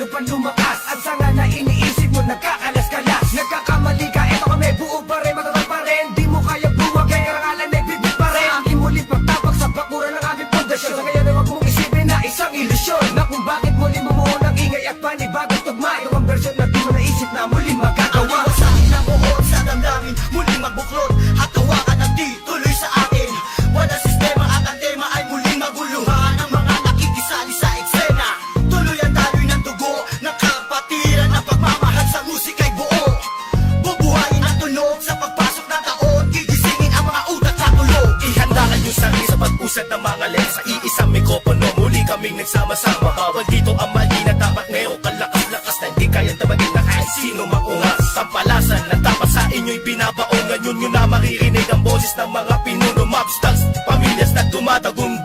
lalo pa lumakas. At sanga na iniisip mo, nagkakalas-kalas. Nagkakamali ka, eto kami, buo pa rin, matatag pa rin. Di mo kaya buwag, kaya karangalan ay bibig pa rin. Sa aking muling pagtapak sa bakuran ng aming pundasyon. Sa ngayon ay wag mong isipin na isang ilusyon, na kung bakit muli bumuo ng ingay at panibagong tugma. Ito ang version na di mo naisip na muling magkagawa. Sa akin ang buhok sa damdamin, muling magbuklod at tawakan ng di tuloy sa akin. Wala sistema at ang tema ay muling maguluhan. Ang mga nakikisali sa eksena, tuloy ang daloy ng dugo ng kapatiran. Ang pagmamahal sa musika'y buo, bubuhayin ang tunog sa pagpasok ng taon. Gigisingin ang mga utak sa tulog. Ihanda kayong sarili sa pag-usad ng mga lens. Sa iisang mikropono, muli kaming nagsama-sama. Bawal dito ang mali na dapat ngayon kalakas-lakas na hindi kayang tabagin na kahit sino maungas. Tampalasan na dapat sa inyo'y binabaon. Ngayon nyo na maririnig ang boses ng mga pinuno. Mobsters, pamilyas na tumatagong